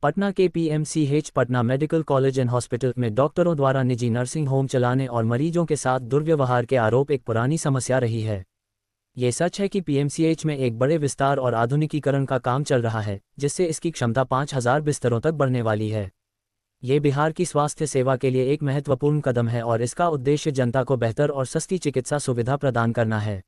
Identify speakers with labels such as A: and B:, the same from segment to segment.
A: पटना के PMCH Patna medical college and hospital में डॉक्टरों द्वारा निजी नर्सिंग होम चलाने और मरीजों के साथ दुर्व्यवहार के आरोप एक पुरानी समस्या रही है। ये सच है कि पीएमसीएच में एक बड़े विस्तार और आधुनिकीकरण का काम चल रहा है, जिससे इसकी क्षमता 5,000 बिस्तरों तक बढ़ने वाली है। ये बिहार की स्वास्थ्य सेवा के लिए एक महत्वपूर्ण कदम है और इसका उद्देश्य जनता को बेहतर और सस्ती चिकित्सा सुविधा प्रदान करना है।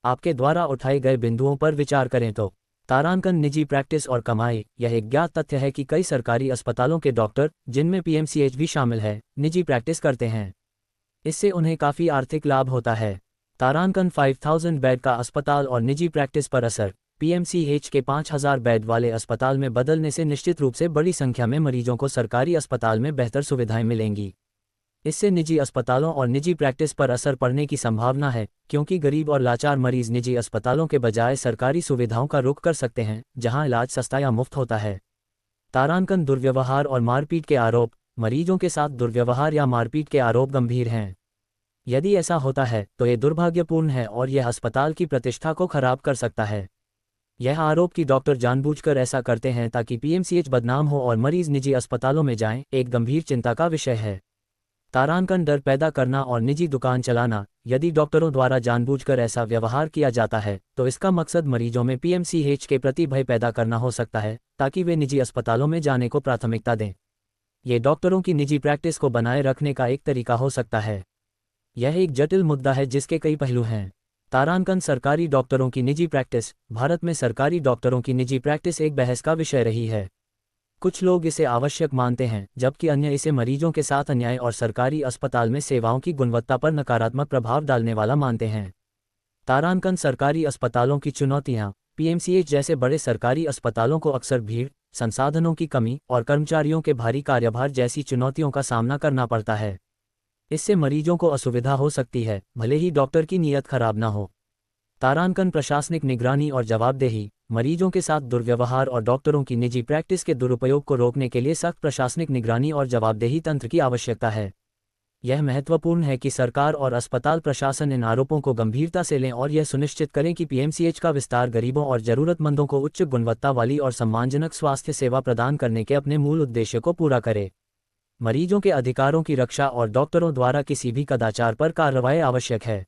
A: आपके द्वारा उठाए गए बिंदुओं पर विचार करें तो तारांकन, निजी प्रैक्टिस और कमाई। यह एक ज्ञात तथ्य है कि कई सरकारी अस्पतालों के डॉक्टर, जिनमें पीएमसीएच भी शामिल है, निजी प्रैक्टिस करते हैं। इससे उन्हें काफ़ी आर्थिक लाभ होता है। तारांकन 5000 बेड का अस्पताल और निजी प्रैक्टिस पर असर। पीएमसीएच के 5000 बेड वाले अस्पताल में बदलने से निश्चित रूप से बड़ी संख्या में मरीजों को सरकारी अस्पताल में बेहतर सुविधाएं मिलेंगी। इससे निजी अस्पतालों और निजी प्रैक्टिस पर असर पड़ने की संभावना है, क्योंकि गरीब और लाचार मरीज निजी अस्पतालों के बजाय सरकारी सुविधाओं का रुख कर सकते हैं, जहां इलाज सस्ता या मुफ्त होता है। तारांकन, दुर्व्यवहार और मारपीट के आरोप। मरीजों के साथ दुर्व्यवहार या मारपीट के आरोप गंभीर हैं। यदि ऐसा होता है तो ये दुर्भाग्यपूर्ण है और यह अस्पताल की प्रतिष्ठा को खराब कर सकता है। यह आरोप कि डॉक्टर जानबूझकर ऐसा करते हैं ताकि पीएमसीएच बदनाम हो और मरीज निजी अस्पतालों में जाएं, एक गंभीर चिंता का विषय है। तारांकन, डर पैदा करना और निजी दुकान चलाना। यदि डॉक्टरों द्वारा जानबूझकर ऐसा व्यवहार किया जाता है तो इसका मकसद मरीजों में पीएमसीएच के प्रति भय पैदा करना हो सकता है, ताकि वे निजी अस्पतालों में जाने को प्राथमिकता दें। ये डॉक्टरों की निजी प्रैक्टिस को बनाए रखने का एक तरीका हो सकता है। यह एक जटिल मुद्दा है जिसके कई पहलू हैं। तारांकन, सरकारी डॉक्टरों की निजी प्रैक्टिस। भारत में सरकारी डॉक्टरों की निजी प्रैक्टिस एक बहस का विषय रही है। कुछ लोग इसे आवश्यक मानते हैं, जबकि अन्य इसे मरीजों के साथ अन्याय और सरकारी अस्पताल में सेवाओं की गुणवत्ता पर नकारात्मक प्रभाव डालने वाला मानते हैं। तारांकन, सरकारी अस्पतालों की चुनौतियां। पीएमसीएच जैसे बड़े सरकारी अस्पतालों को अक्सर भीड़, संसाधनों की कमी और कर्मचारियों के भारी कार्यभार जैसी चुनौतियों का सामना करना पड़ता है। इससे मरीजों को असुविधा हो सकती है, भले ही डॉक्टर की नीयत खराब ना हो। तारांकन, प्रशासनिक निगरानी और जवाबदेही। मरीजों के साथ दुर्व्यवहार और डॉक्टरों की निजी प्रैक्टिस के दुरुपयोग को रोकने के लिए सख्त प्रशासनिक निगरानी और जवाबदेही तंत्र की आवश्यकता है। यह महत्वपूर्ण है कि सरकार और अस्पताल प्रशासन इन आरोपों को गंभीरता से लें और यह सुनिश्चित करें कि पीएमसीएच का विस्तार गरीबों और जरूरतमंदों को उच्च गुणवत्ता वाली और सम्मानजनक स्वास्थ्य सेवा प्रदान करने के अपने मूल उद्देश्य को पूरा करे। मरीजों के अधिकारों की रक्षा और डॉक्टरों द्वारा किसी भी कदाचार पर कार्रवाई आवश्यक है।